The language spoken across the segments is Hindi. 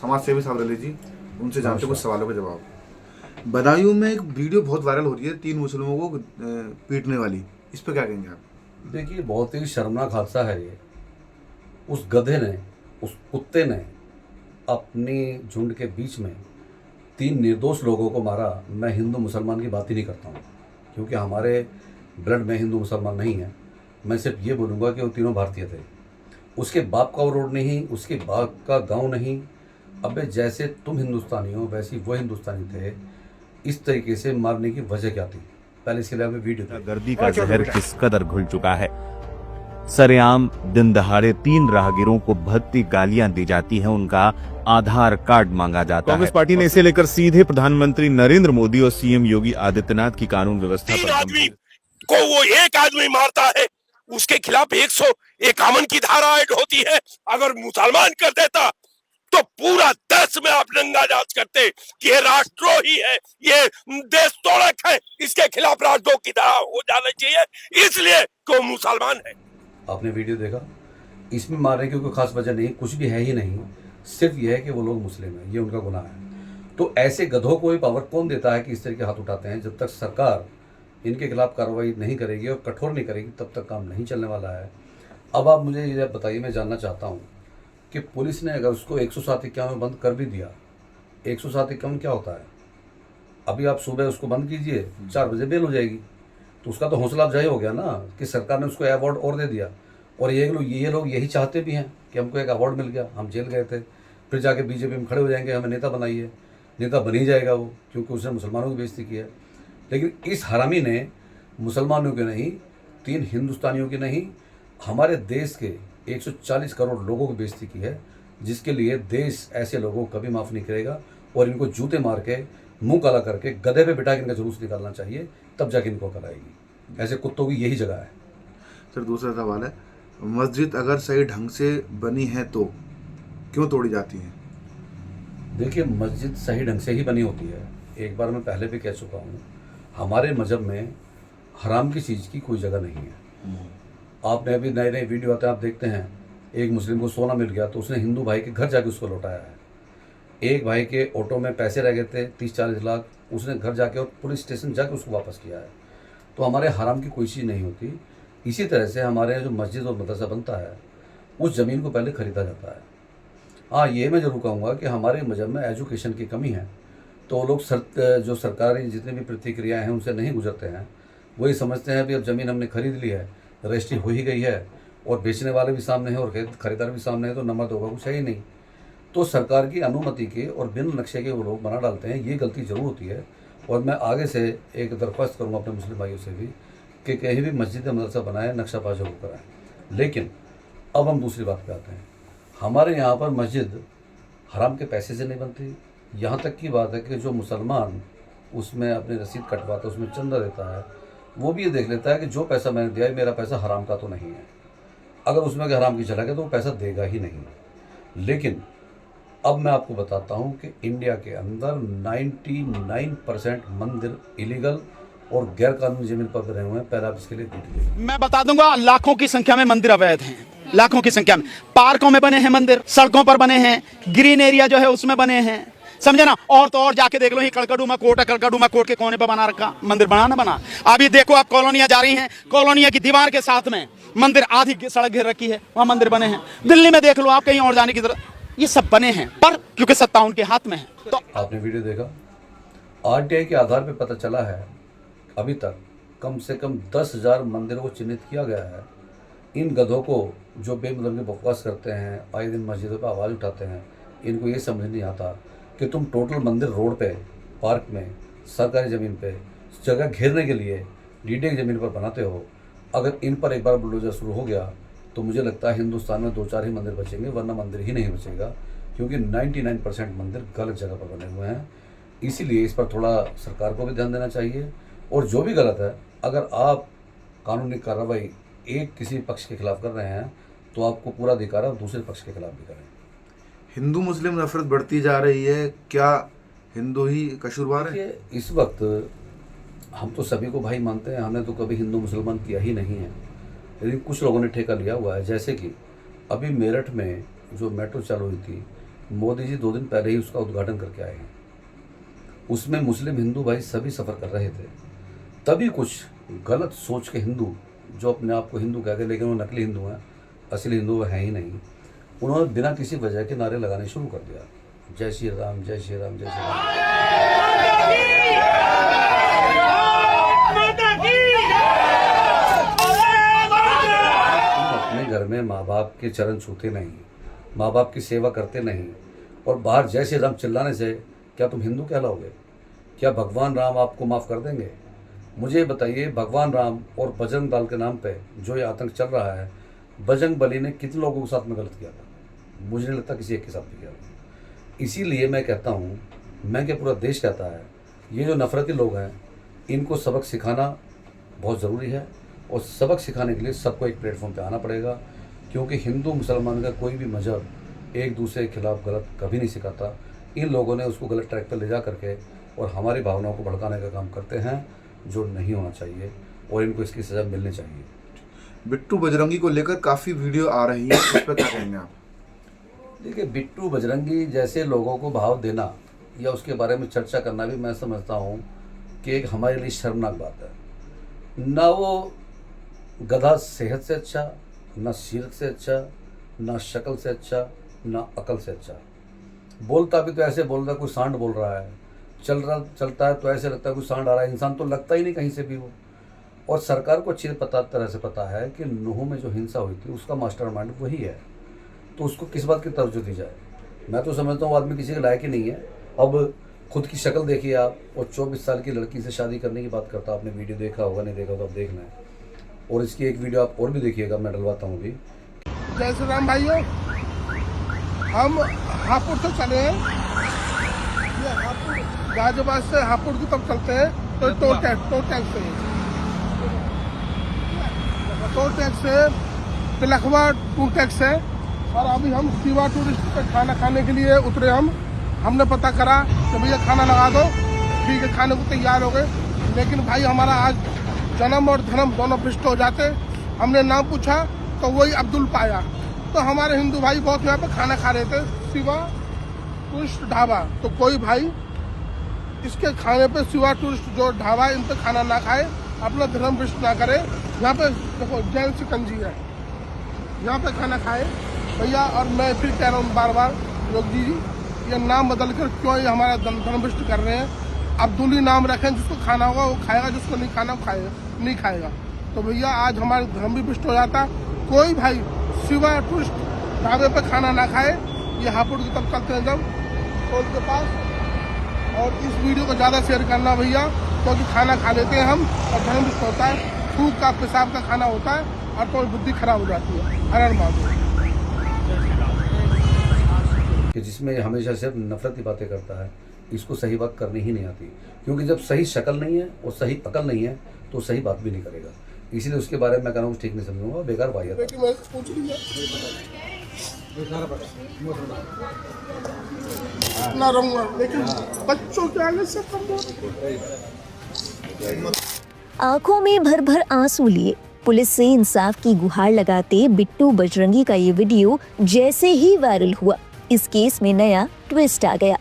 समाज सेवी साहब रले जी, उनसे जानते कुछ सवालों के जवाब। बदायूं में एक वीडियो बहुत वायरल हो रही है 3 मुस्लिमों को पीटने वाली, इस पर क्या कहेंगे आप? देखिए, बहुत ही शर्मनाक हादसा है ये। उस गधे ने, उस कुत्ते ने अपनी झुंड के बीच में 3 निर्दोष लोगों को मारा। मैं हिंदू मुसलमान की बात ही नहीं करता हूँ, क्योंकि हमारे ब्लड में हिंदू मुसलमान नहीं है। मैं सिर्फ ये बोलूँगा कि वो तीनों भारतीय थे। उसके बाप का वो रोड नहीं, उसके बाप का गांव नहीं। अबे जैसे तुम हिंदुस्तानी हो वैसे ही वो हिंदुस्तानी थे। इस तरीके से मारने की वजह क्या थी? पहले इसके लिए हमें वीडियो देखिए। गर्दी का जहर किस कदर घुल चुका है। सरेआम दिन दहाड़े 3 राहगीरों को भद्दी गालियां दी जाती हैं, उनका आधार कार्ड मांगा जाता है। कांग्रेस पार्टी ने इसे लेकर सीधे प्रधानमंत्री नरेंद्र मोदी और सीएम योगी आदित्यनाथ की कानून व्यवस्था पर आदमी को वो एक आदमी मारता है, उसके खिलाफ 151 की धारा ऐड होती है। अगर मुसलमान कर देता तो पूरा देश में आप नंगा जांच करते कि ये राष्ट्रद्रोही है, ये देश तोड़क है, इसके खिलाफ राष्ट्रद्रोह की धारा हो जाना चाहिए, इसलिए को मुसलमान है। आपने वीडियो देखा? इसमें मारने की कोई खास वजह नहीं, कुछ भी है ही नहीं। सिर्फ यह है कि वो लोग मुस्लिम हैं, ये उनका गुनाह है। तो ऐसे गधों को ये पावर कौन देता है कि इस तरह के हाथ उठाते हैं? जब तक सरकार इनके खिलाफ कार्रवाई नहीं करेगी और कठोर नहीं करेगी तब तक काम नहीं चलने वाला है। अब आप मुझे ये बताइए, मैं जानना चाहता हूँ कि पुलिस ने अगर उसको 107-51 में बंद कर भी दिया, 107-51 क्या होता है? अभी आप सुबह उसको बंद कीजिए, 4 बजे बेल हो जाएगी। तो उसका तो हौसला अफजाई हो गया ना कि सरकार ने उसको अवार्ड और दे दिया। और ये लोग यही चाहते भी हैं कि हमको एक अवार्ड मिल गया, हम जेल गए थे, फिर जाके बीजेपी में खड़े हो जाएंगे, हमें नेता बनाइए। नेता बन ही जाएगा वो, क्योंकि उसने मुसलमानों की बेइज्जती की है। लेकिन इस हरामी ने मुसलमानों की नहीं, 3 हिंदुस्तानियों की नहीं, हमारे देश के 140 करोड़ लोगों की बेइज्जती की है, जिसके लिए देश ऐसे लोगों को कभी माफ़ नहीं करेगा। और इनको जूते मार के, मुंह काला करके, गधे पे बिठा के इनका जुलूस निकालना चाहिए, तब जाके इनको अकल आएगी। ऐसे कुत्तों की यही जगह है। सर दूसरा सवाल है, मस्जिद अगर सही ढंग से बनी है तो क्यों तोड़ी जाती है? देखिए, मस्जिद सही ढंग से ही बनी होती है। एक बार मैं पहले भी कह चुका हूँ, हमारे मज़हब में हराम की चीज़ की कोई जगह नहीं है। आपने अभी नए नए वीडियो आते हैं, आप देखते हैं, एक मुस्लिम को सोना मिल गया तो उसने हिंदू भाई के घर जाके उसको लौटाया है। एक भाई के ऑटो में पैसे रह गए थे 30-40 लाख, उसने घर जाके और पुलिस स्टेशन जाके उसको वापस किया है। तो हमारे हराम की कोई चीज़ नहीं होती। इसी तरह से हमारे यहाँ जो मस्जिद और मदरसा बनता है, उस ज़मीन को पहले ख़रीदा जाता है। हाँ, ये मैं ज़रूर कहूँगा कि हमारे मज़हब में एजुकेशन की कमी है। तो लोग जो सरकारी जितनी भी प्रतिक्रियाएँ हैं उनसे नहीं गुजरते हैं। वही समझते हैं भी अब ज़मीन हमने खरीद ली है, रजिस्ट्री हो ही गई है, और बेचने वाले भी सामने हैं और खरीदार भी सामने है, तो नंबर होगा कुछ है ही नहीं। तो सरकार की अनुमति के और बिन नक्शे के वो लोग बना डालते हैं, ये गलती ज़रूर होती है। और मैं आगे से एक दरख्वास्त करूँगा अपने मुस्लिम भाइयों से भी कि कहीं भी मस्जिद मदरसा बनाए, नक्शा पास जरूर कराएं। लेकिन अब हम दूसरी बात पे आते हैं। हमारे यहाँ पर मस्जिद हराम के पैसे से नहीं बनती। यहाँ तक की बात है कि जो मुसलमान उसमें अपनी रसीद कटवाता है, उसमें चंदा देता है, वो भी ये देख लेता है कि जो पैसा मैंने दिया है मेरा पैसा हराम का तो नहीं है। अगर उसमें हराम की झलक है तो वो पैसा देगा ही नहीं। लेकिन अब मैं आपको बताता हूं कि इंडिया के अंदर 99% मंदिर इलीगल और गैर कानूनी जमीन पर बने हुए हैं। पहले आप इसके लिए दीजिए। मैं बता दूंगा, लाखों की संख्या में मंदिर अवैध हैं, लाखों की संख्या में। पार्कों में बने हैं मंदिर, सड़कों पर बने हैं, ग्रीन एरिया जो है उसमें बने हैं, समझे ना। और तो और जाके देख लो, ये कड़कड़डूमा कोर्ट है, कड़कड़डूमा कोर्ट के कोने पर बना रखा मंदिर, बना। अभी देखो आप कॉलोनियां जा रही हैं, कॉलोनिया की दीवार के साथ में मंदिर, आधी सड़क घेर रखी है, वहां मंदिर बने हैं। दिल्ली में देख लो आप, कहीं और जाने की जरूरत, ये सब बने हैं, पर क्योंकि सत्ता उनके हाथ में है। तो आपने वीडियो देखा? आरटीआई के आधार पर पता चला है अभी तक कम से कम 10,000 मंदिरों को चिन्हित किया गया है। इन गधों को जो बेमतलब की बकवास करते हैं, आए दिन मस्जिदों पर आवाज़ उठाते हैं, इनको ये समझ नहीं आता कि तुम टोटल मंदिर रोड पे, पार्क में, सरकारी ज़मीन पे जगह घेरने के लिए डीडे की ज़मीन पर बनाते हो। अगर इन पर एक बार बुलडोजर शुरू हो गया तो मुझे लगता है हिंदुस्तान में 2-4 ही मंदिर बचेंगे, वरना मंदिर ही नहीं बचेगा, क्योंकि 99% मंदिर गलत जगह पर बने हुए हैं। इसीलिए इस पर थोड़ा सरकार को भी ध्यान देना चाहिए। और जो भी गलत है, अगर आप कानूनी कार्रवाई एक किसी पक्ष के खिलाफ कर रहे हैं तो आपको पूरा अधिकार है दूसरे पक्ष के खिलाफ भी करें। हिंदू मुस्लिम नफरत बढ़ती जा रही है, क्या हिंदू ही कसूरवार है? इस वक्त हम तो सभी को भाई मानते हैं, हमने तो कभी हिंदू मुसलमान किया ही नहीं है, लेकिन कुछ लोगों ने ठेका लिया हुआ है। जैसे कि अभी मेरठ में जो मेट्रो चालू हुई थी, मोदी जी 2 दिन पहले ही उसका उद्घाटन करके आए हैं। उसमें मुस्लिम हिंदू भाई सभी सफ़र कर रहे थे। तभी कुछ गलत सोच के हिंदू, जो अपने आप को हिंदू कहते हैं लेकिन वो नकली हिंदू हैं, असली हिंदू वो हैं ही नहीं, उन्होंने बिना किसी वजह के नारे लगाने शुरू कर दिया, जय श्री राम, जय श्री राम, जय श्री राम। तुम अपने घर में माँ बाप के चरण छूते नहीं, माँ बाप की सेवा करते नहीं, और बाहर जय श्री राम चिल्लाने से क्या तुम हिंदू कहलाओगे? क्या भगवान राम आपको माफ़ कर देंगे? मुझे बताइए, भगवान राम और बजरंग दल के नाम पे जो ये आतंक चल रहा है, बजरंग बली ने कितने लोगों के साथ में गलत किया था? मुझे नहीं लगता किसी एक के साथ भी किया था। इसीलिए मैं कहता हूँ, मैं क्या पूरा देश कहता है, ये जो नफरती लोग हैं इनको सबक सिखाना बहुत ज़रूरी है, और सबक सिखाने के लिए सबको एक प्लेटफॉर्म पे आना पड़ेगा, क्योंकि हिंदू मुसलमान का कोई भी मजहब एक दूसरे के खिलाफ गलत कभी नहीं सिखाता। इन लोगों ने उसको गलत ट्रैक पर ले जा करके और हमारी भावनाओं को भड़काने का काम करते हैं, जो नहीं होना चाहिए, और इनको इसकी सज़ा मिलनी चाहिए। बिट्टू बजरंगी को लेकर काफ़ी वीडियो आ रही है, उस पर क्या कहेंगे आप? देखिए, बिट्टू बजरंगी जैसे लोगों को भाव देना या उसके बारे में चर्चा करना भी मैं समझता हूँ कि एक हमारे लिए शर्मनाक बात है। ना वो गधा सेहत से अच्छा, ना सीरत से अच्छा, ना शक्ल से अच्छा, ना अकल से अच्छा। बोलता भी तो ऐसे बोल रहा है कोई सांड बोल रहा है, चलता है तो ऐसे लगता है कोई सांड आ रहा है, इंसान तो लगता ही नहीं कहीं से भी वो। और सरकार को अच्छी तरह से पता है कि नूह में जो हिंसा हुई थी उसका मास्टरमाइंड वही है, तो उसको किस बात की तवज्जो दी जाए? मैं तो समझता हूँ आदमी किसी के लायक ही नहीं है। अब खुद की शक्ल देखिए आप, और 24 साल की लड़की से शादी करने की बात करता। आपने वीडियो देखा होगा, नहीं देखा तो आप देख लें, और इसकी एक वीडियो आप और भी देखिएगा, मैं डलवाता हूँ अभी। जय श्री राम भाइयों, हम हापुड़ से चले हैं, ये हापुड़ गाजियाबाद से हापुड़ की तरफ चलते हैं, तो टोल टैक्स से तिलकवा टूल टैक्स है। और अभी हम शिवा टूरिस्ट पे खाना खाने के लिए उतरे। हमने पता करा कि भैया खाना लगा दो, ठीक है, खाने को तैयार हो गए, लेकिन भाई हमारा आज जन्म और धर्म दोनों भ्रष्ट हो जाते। हमने नाम पूछा तो वही अब्दुल पाया। तो हमारे हिंदू भाई बहुत यहाँ पे खाना खा रहे थे, शिवा टूरिस्ट ढाबा। तो कोई भाई इसके खाने पे शिवा टूरिस्ट जो ढाबा है, इन पे खाना ना खाए, अपना धर्म भ्रष्ट ना करे। यहाँ पे देखो जैन सिकंजी है, यहाँ पे खाना खाए भैया। और मैं फिर कह रहा हूँ बार बार, योगी जी ये नाम बदल कर क्यों ये हमारा धर्म भ्रष्ट कर रहे हैं? अब्दुल ही नाम रखें, जिसको खाना होगा वो खाएगा, जिसको नहीं खाना वो नहीं खाएगा। तो भैया आज हमारा धर्म भी भ्रष्ट हो जाता। कोई भाई शिवा टूरिस्ट ढाबे पे खाना ना खाए। ये हापुड़ की तरफ चलते हैं जब टोल के पास, और इस वीडियो को ज़्यादा शेयर करना भैया, क्योंकि खाना खा लेते हैं हम और धर्म भ्रष्ट होता है, थूक का पेशाब का खाना होता है और तो बुद्धि खराब हो जाती है। हर हर महादेव। कि जिसमें हमेशा सिर्फ नफरत की बातें करता है, इसको सही बात करनी ही नहीं आती, क्योंकि जब सही शक्ल नहीं है और सही अकल नहीं है तो सही बात भी नहीं करेगा। इसीलिए उसके बारे में मैं कह रहा हूँ ठीक नहीं समझूंगा, बेकार वाहियात है। ना रहूंगा, लेकिन बच्चों के आगे से आंखों में भर भर आंसू लिए पुलिस से इंसाफ की गुहार लगाते बिट्टू बजरंगी का ये वीडियो जैसे ही वायरल हुआ, इस केस में नया ट्विस्ट आ गया।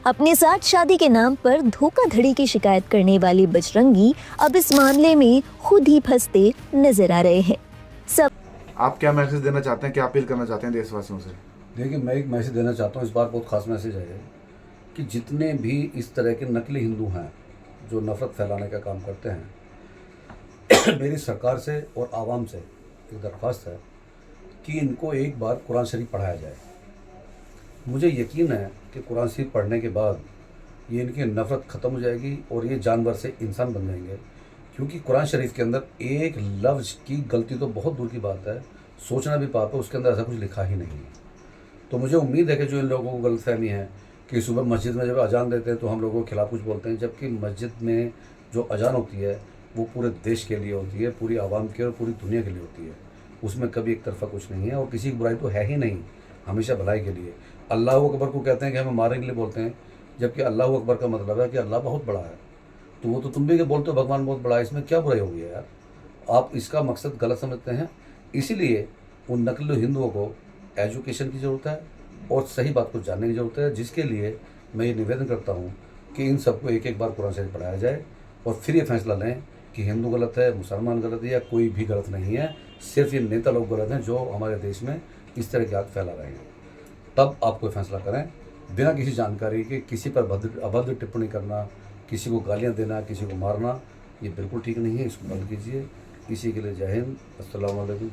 अपने साथ शादी के नाम पर धोखाधड़ी की शिकायत करने वाले बजरंगी अब इस मामले में खुद ही फंसते नजर आ रहे हैं। सब आप क्या मैसेज देना चाहते हैं, क्या अपील करना चाहते हैं देशवासियों से? देखिए, मैं एक मैसेज देना चाहता हूँ, इस बार बहुत खास मैसेज है कि जितने भी इस तरह के नकली हिंदू हैं जो नफरत फैलाने का काम करते हैं, मेरी सरकार से और आवाम से एक दरख्वास्त है कि इनको एक बार कुरान शरीफ पढ़ाया जाए। मुझे यकीन है कि कुरान शरीफ पढ़ने के बाद ये इनकी नफ़रत ख़त्म हो जाएगी और ये जानवर से इंसान बन जाएंगे, क्योंकि कुरान शरीफ के अंदर एक लफ्ज़ की गलती तो बहुत दूर की बात है, सोचना भी पाप है, उसके अंदर ऐसा कुछ लिखा ही नहीं है। तो मुझे उम्मीद है कि जो इन लोगों को गलतफहमी है कि सुबह मस्जिद में जब अजान देते हैं तो हम लोगों के खिलाफ कुछ बोलते हैं, जबकि मस्जिद में जो अजान होती है वो पूरे देश के लिए होती है, पूरी आवाम के और पूरी दुनिया के लिए होती है। उसमें कभी एक तरफा कुछ नहीं है और किसी की बुराई तो है ही नहीं, हमेशा भलाई के लिए। अल्लाह अकबर को कहते हैं कि हमें मारने के लिए बोलते हैं, जबकि अल्लाह अकबर का मतलब है कि अल्लाह बहुत बड़ा है। तो वो तो तुम भी बोलते हो भगवान बहुत बड़ा है, इसमें क्या बुराई होगी यार? आप इसका मकसद गलत समझते हैं। इसीलिए उन नकली हिंदुओं को एजुकेशन की ज़रूरत है और सही बात को जानने की ज़रूरत है, जिसके लिए मैं ये निवेदन करता हूँ कि इन सबको एक एक बार कुरान शरीफ पढ़ाया जाए और फिर ये फैसला लें कि हिंदू गलत है, मुसलमान गलत है या कोई भी गलत नहीं है, सिर्फ ये नेता लोग गलत हैं जो हमारे देश में इस तरह की आग फैला रहे हैं। तब आप कोई फैसला करें बिना किसी जानकारी के। किसी पर अभद्र टिप्पणी करना, किसी को गालियाँ देना, किसी को मारना, ये बिल्कुल ठीक नहीं है, इसको बंद कीजिए। इसी के लिए जय हिंद, अस्सलाम वालेकुम।